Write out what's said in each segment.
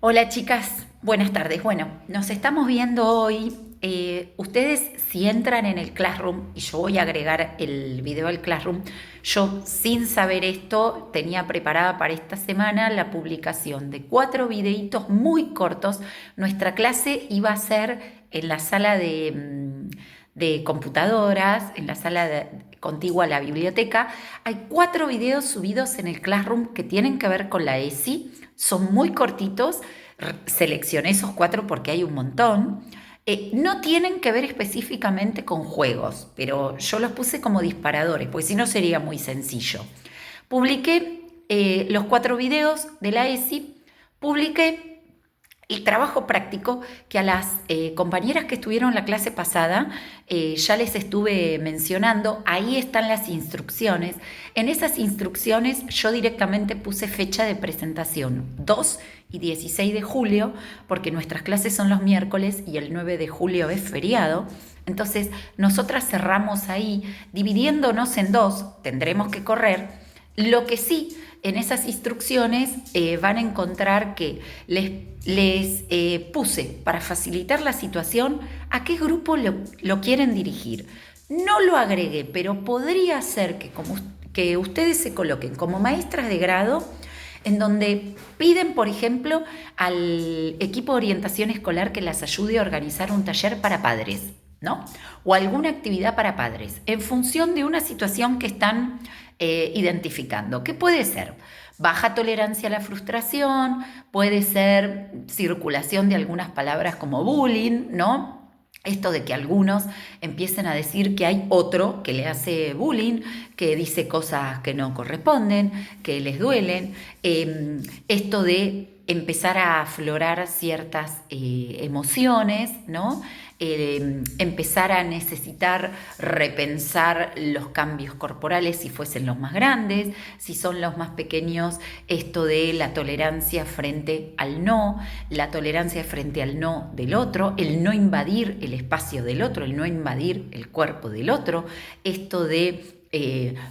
Hola chicas, buenas tardes. Bueno, nos estamos viendo hoy. Ustedes si entran en el Classroom, y yo voy a agregar el video al Classroom, yo sin saber esto tenía preparada para esta semana la publicación de 4 videitos muy cortos. Nuestra clase iba a ser en la sala de computadoras, en la contigua a la biblioteca. Hay 4 videos subidos en el Classroom que tienen que ver con la ESI, son muy cortitos, seleccioné esos 4 porque hay un montón. No tienen que ver específicamente con juegos, pero yo los puse como disparadores, porque si no sería muy sencillo. Publiqué los 4 videos de la ESI, publiqué el trabajo práctico que a las compañeras que estuvieron la clase pasada ya les estuve mencionando. Ahí están las instrucciones. En esas instrucciones yo directamente puse fecha de presentación, 2 y 16 de julio, porque nuestras clases son los miércoles y el 9 de julio es feriado. Entonces nosotras cerramos ahí, dividiéndonos en dos, tendremos que correr. Lo que sí, en esas instrucciones van a encontrar que les puse para facilitar la situación a qué grupo lo quieren dirigir. No lo agregué, pero podría ser que ustedes se coloquen como maestras de grado, en donde piden, por ejemplo, al equipo de orientación escolar que las ayude a organizar un taller para padres, ¿no? O alguna actividad para padres, en función de una situación que están identificando. ¿Qué puede ser? Baja tolerancia a la frustración, puede ser circulación de algunas palabras como bullying, ¿no? Esto de que algunos empiecen a decir que hay otro que le hace bullying, que dice cosas que no corresponden, que les duelen. Esto de empezar a aflorar ciertas emociones, ¿no? Empezar a necesitar repensar los cambios corporales si fuesen los más grandes, si son los más pequeños, esto de la tolerancia frente al no, la tolerancia frente al no del otro, el no invadir el espacio del otro, el no invadir el cuerpo del otro, esto de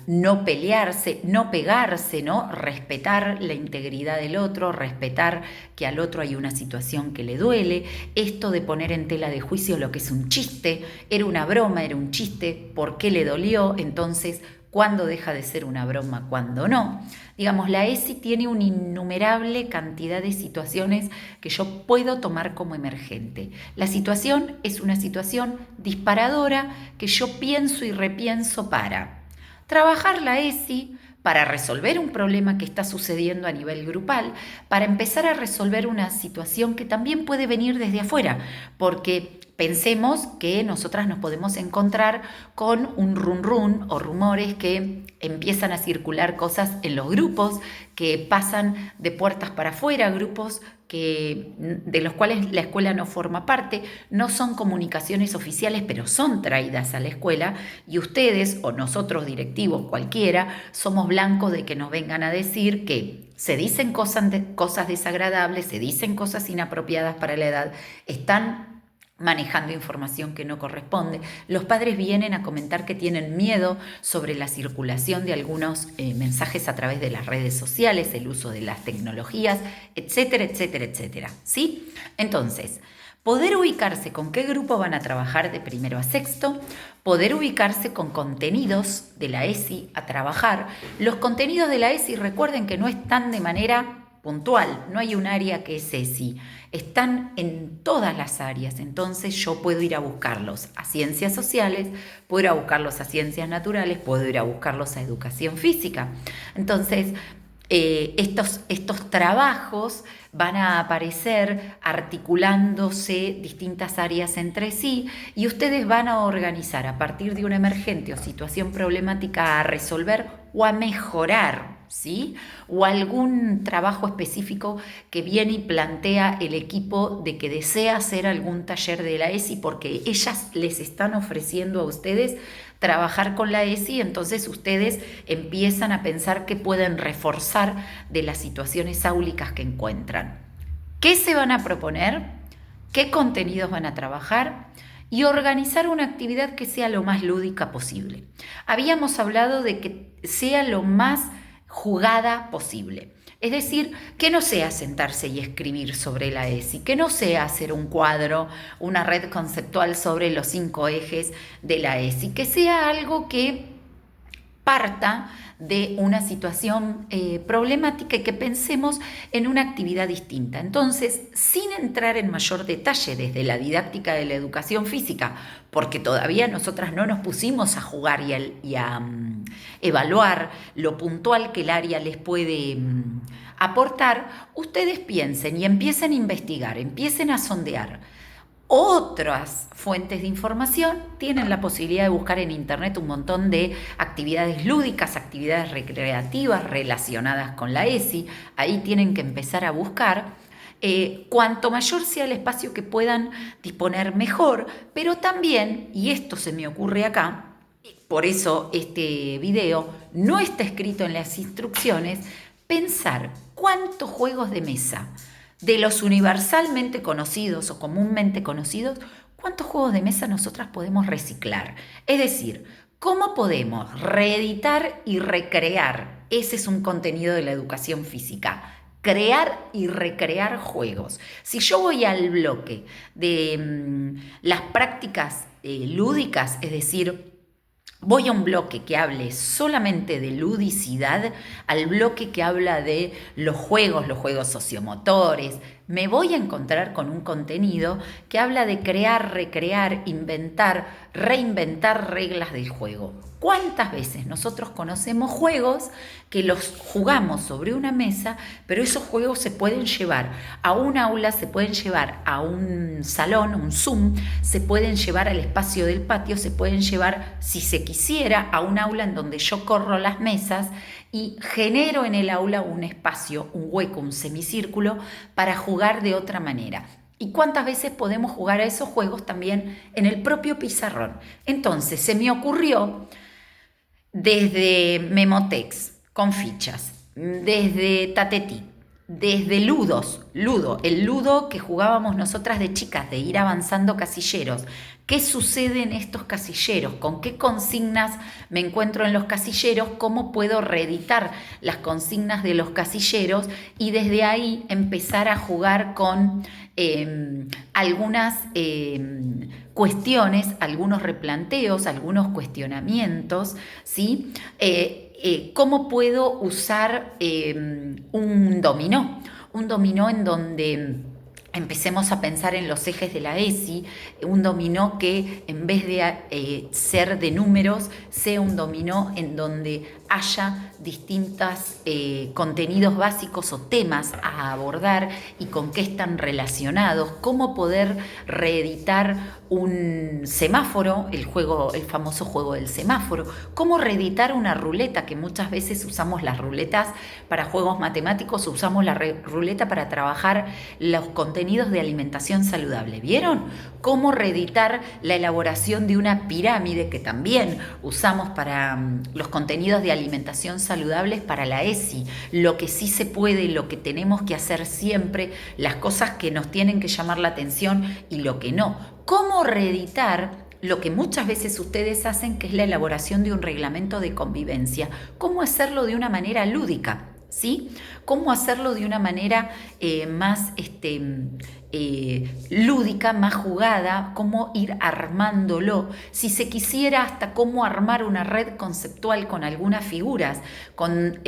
no pelearse, no pegarse, ¿no? Respetar la integridad del otro, respetar que al otro hay una situación que le duele, esto de poner en tela de juicio lo que es un chiste, era una broma, era un chiste, ¿por qué le dolió? Entonces, ¿cuándo deja de ser una broma, cuándo no? Digamos, la ESI tiene una innumerable cantidad de situaciones que yo puedo tomar como emergente. La situación es una situación disparadora que yo pienso y repienso para trabajar la ESI, para resolver un problema que está sucediendo a nivel grupal, para empezar a resolver una situación que también puede venir desde afuera, porque pensemos que nosotras nos podemos encontrar con un run run o rumores que empiezan a circular cosas en los grupos, que pasan de puertas para afuera, grupos de los cuales la escuela no forma parte, no son comunicaciones oficiales, pero son traídas a la escuela, y ustedes o nosotros directivos, cualquiera, somos blancos de que nos vengan a decir que se dicen cosas desagradables, se dicen cosas inapropiadas para la edad, están manejando información que no corresponde. Los padres vienen a comentar que tienen miedo sobre la circulación de algunos mensajes a través de las redes sociales, el uso de las tecnologías, etcétera, etcétera, etcétera. ¿Sí? Entonces, poder ubicarse con qué grupo van a trabajar de primero a sexto, poder ubicarse con contenidos de la ESI a trabajar. Los contenidos de la ESI, recuerden que no están de manera puntual, no hay un área que es ESI, están en todas las áreas, entonces yo puedo ir a buscarlos a ciencias sociales, puedo ir a buscarlos a ciencias naturales, puedo ir a buscarlos a educación física. Entonces, estos trabajos van a aparecer articulándose distintas áreas entre sí, y ustedes van a organizar a partir de una emergente o situación problemática a resolver o a mejorar, ¿sí? O algún trabajo específico que viene y plantea el equipo de que desea hacer algún taller de la ESI, porque ellas les están ofreciendo a ustedes trabajar con la ESI, entonces ustedes empiezan a pensar que pueden reforzar de las situaciones áulicas que encuentran. ¿Qué se van a proponer? ¿Qué contenidos van a trabajar? Y organizar una actividad que sea lo más lúdica posible. Habíamos hablado de que sea lo más jugada posible. Es decir, que no sea sentarse y escribir sobre la ESI, que no sea hacer un cuadro, una red conceptual sobre los 5 ejes de la ESI, que sea algo que parta de una situación problemática y que pensemos en una actividad distinta. Entonces, sin entrar en mayor detalle desde la didáctica de la educación física, porque todavía nosotras no nos pusimos a jugar y a evaluar lo puntual que el área les puede aportar, ustedes piensen y empiecen a investigar, empiecen a sondear otras fuentes de información. Tienen la posibilidad de buscar en internet un montón de actividades lúdicas, actividades recreativas relacionadas con la ESI. Ahí tienen que empezar a buscar. Cuanto mayor sea el espacio que puedan disponer, mejor, pero también, y esto se me ocurre acá, por eso este video no está escrito en las instrucciones, pensar cuántos juegos de mesa de los universalmente conocidos o comúnmente conocidos, ¿cuántos juegos de mesa nosotras podemos reciclar? Es decir, ¿cómo podemos reeditar y recrear? Ese es un contenido de la educación física. Crear y recrear juegos. Si yo voy al bloque de las prácticas lúdicas, es decir, voy a un bloque que hable solamente de ludicidad, al bloque que habla de los juegos sociomotores, me voy a encontrar con un contenido que habla de crear, recrear, inventar, reinventar reglas del juego. ¿Cuántas veces nosotros conocemos juegos que los jugamos sobre una mesa, pero esos juegos se pueden llevar a un aula, se pueden llevar a un salón, un Zoom, se pueden llevar al espacio del patio, se pueden llevar, si se quisiera, a un aula en donde yo corro las mesas y genero en el aula un espacio, un hueco, un semicírculo para jugar de otra manera? ¿Y cuántas veces podemos jugar a esos juegos también en el propio pizarrón? Entonces se me ocurrió desde Memotex con fichas, desde Tatetí, desde el ludo que jugábamos nosotras de chicas, de ir avanzando casilleros. ¿Qué sucede en estos casilleros? ¿Con qué consignas me encuentro en los casilleros? ¿Cómo puedo reeditar las consignas de los casilleros? Y desde ahí empezar a jugar con algunas cuestiones, algunos replanteos, algunos cuestionamientos, ¿sí? ¿Cómo puedo usar un dominó? Un dominó en donde empecemos a pensar en los ejes de la ESI, un dominó que en vez de ser de números, sea un dominó en donde haya distintos contenidos básicos o temas a abordar y con qué están relacionados, cómo poder reeditar un semáforo, el famoso juego del semáforo, cómo reeditar una ruleta, que muchas veces usamos las ruletas para juegos matemáticos, usamos la ruleta para trabajar los contenidos de alimentación saludable. ¿Vieron? Cómo reeditar la elaboración de una pirámide, que también usamos para los contenidos de alimentación saludables para la ESI, lo que sí se puede, lo que tenemos que hacer siempre, las cosas que nos tienen que llamar la atención y lo que no. Cómo reeditar lo que muchas veces ustedes hacen, que es la elaboración de un reglamento de convivencia. Cómo hacerlo de una manera lúdica, ¿sí? Cómo hacerlo de una manera más lúdica, más jugada, cómo ir armándolo. Si se quisiera, hasta cómo armar una red conceptual con algunas figuras, con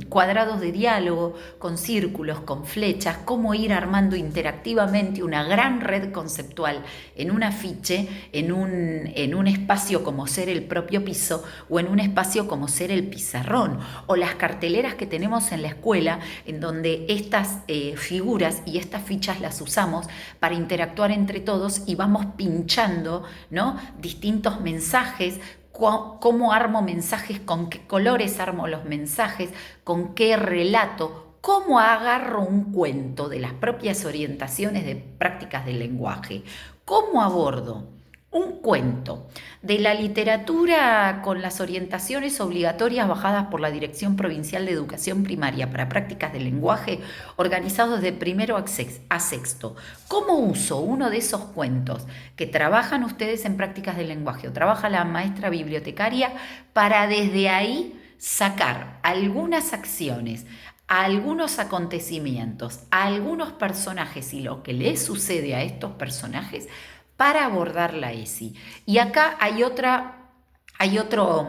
cuadrados de diálogo, con círculos, con flechas, cómo ir armando interactivamente una gran red conceptual en un afiche, en un espacio como ser el propio piso o en un espacio como ser el pizarrón, o las carteleras que tenemos en la escuela, en donde estas figuras y estas fichas las usamos para interactuar entre todos y vamos pinchando, ¿no?, distintos mensajes. ¿Cómo armo mensajes? ¿Con qué colores armo los mensajes? ¿Con qué relato? ¿Cómo agarro un cuento de las propias orientaciones de prácticas del lenguaje? ¿Cómo abordo un cuento de la literatura con las orientaciones obligatorias bajadas por la Dirección Provincial de Educación Primaria para prácticas del lenguaje, organizados de primero a sexto? ¿Cómo uso uno de esos cuentos que trabajan ustedes en prácticas del lenguaje o trabaja la maestra bibliotecaria para desde ahí sacar algunas acciones, a algunos acontecimientos, a algunos personajes y lo que les sucede a estos personajes para abordar la ESI. Y acá hay otro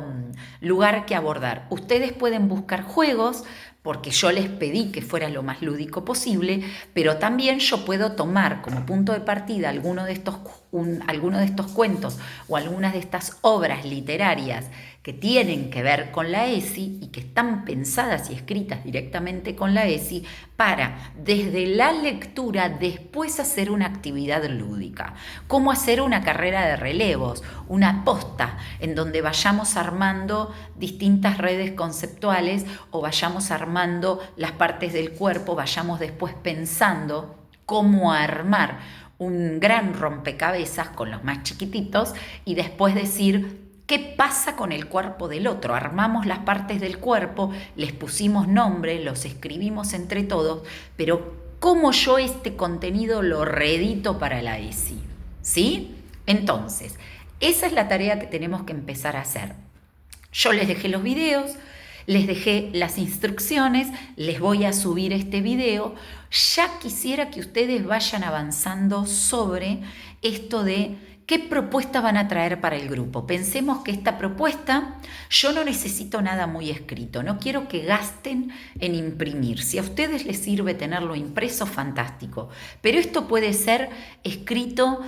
lugar que abordar. Ustedes pueden buscar juegos, porque yo les pedí que fuera lo más lúdico posible, pero también yo puedo tomar como punto de partida alguno de estos cuentos o algunas de estas obras literarias que tienen que ver con la ESI y que están pensadas y escritas directamente con la ESI para, desde la lectura, después hacer una actividad lúdica. Cómo hacer una carrera de relevos, una posta en donde vayamos armando distintas redes conceptuales o vayamos armando las partes del cuerpo, vayamos después pensando cómo armar un gran rompecabezas con los más chiquititos y después decir ¿qué pasa con el cuerpo del otro? Armamos las partes del cuerpo, les pusimos nombre, los escribimos entre todos, pero ¿cómo yo este contenido lo reedito para la ESI? ¿Sí? Entonces, esa es la tarea que tenemos que empezar a hacer. Yo les dejé los videos, les dejé las instrucciones, les voy a subir este video. Ya quisiera que ustedes vayan avanzando sobre esto de ¿qué propuesta van a traer para el grupo? Pensemos que esta propuesta, yo no necesito nada muy escrito, no quiero que gasten en imprimir. Si a ustedes les sirve tenerlo impreso, fantástico. Pero esto puede ser escrito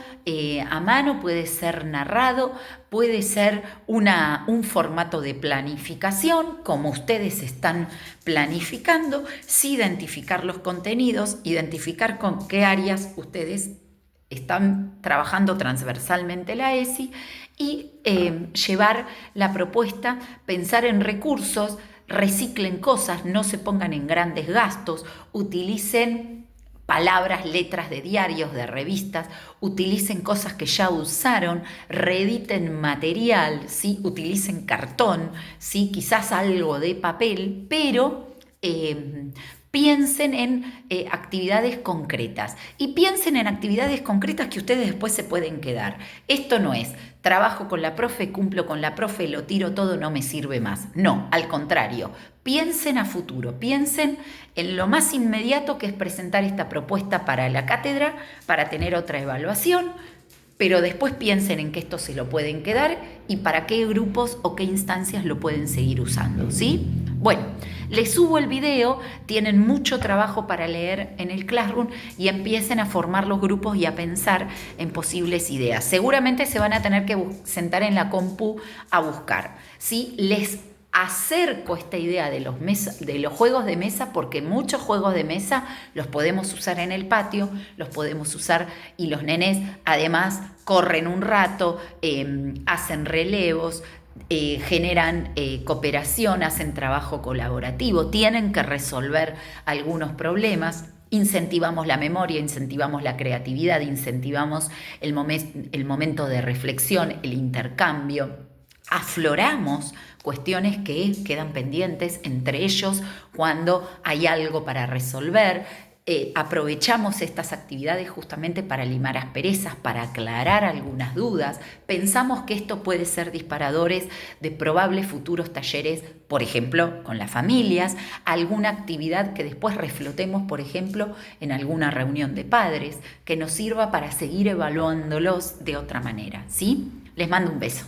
a mano, puede ser narrado, puede ser un formato de planificación, como ustedes están planificando, sí identificar los contenidos, identificar con qué áreas ustedes están trabajando transversalmente la ESI y llevar la propuesta, pensar en recursos, reciclen cosas, no se pongan en grandes gastos, utilicen palabras, letras de diarios, de revistas, utilicen cosas que ya usaron, reediten material, ¿sí? Utilicen cartón, ¿sí? Quizás algo de papel, pero piensen en actividades concretas y piensen en actividades concretas que ustedes después se pueden quedar. Esto no es trabajo con la profe, cumplo con la profe, lo tiro todo, no me sirve más. No, al contrario, piensen a futuro, piensen en lo más inmediato que es presentar esta propuesta para la cátedra, para tener otra evaluación, pero después piensen en que esto se lo pueden quedar y para qué grupos o qué instancias lo pueden seguir usando, ¿sí? Bueno, les subo el video, tienen mucho trabajo para leer en el Classroom y empiecen a formar los grupos y a pensar en posibles ideas. Seguramente se van a tener que sentar en la compu a buscar, ¿sí? Les acerco esta idea de los juegos de mesa porque muchos juegos de mesa los podemos usar en el patio, los podemos usar y los nenes además corren un rato, hacen relevos, generan cooperación, hacen trabajo colaborativo, tienen que resolver algunos problemas. Incentivamos la memoria, incentivamos la creatividad, incentivamos el momento de reflexión, el intercambio, afloramos cuestiones que quedan pendientes entre ellos cuando hay algo para resolver. Aprovechamos estas actividades justamente para limar asperezas, para aclarar algunas dudas. Pensamos que esto puede ser disparadores de probables futuros talleres, por ejemplo, con las familias, alguna actividad que después reflotemos, por ejemplo, en alguna reunión de padres, que nos sirva para seguir evaluándolos de otra manera, ¿sí? Les mando un beso.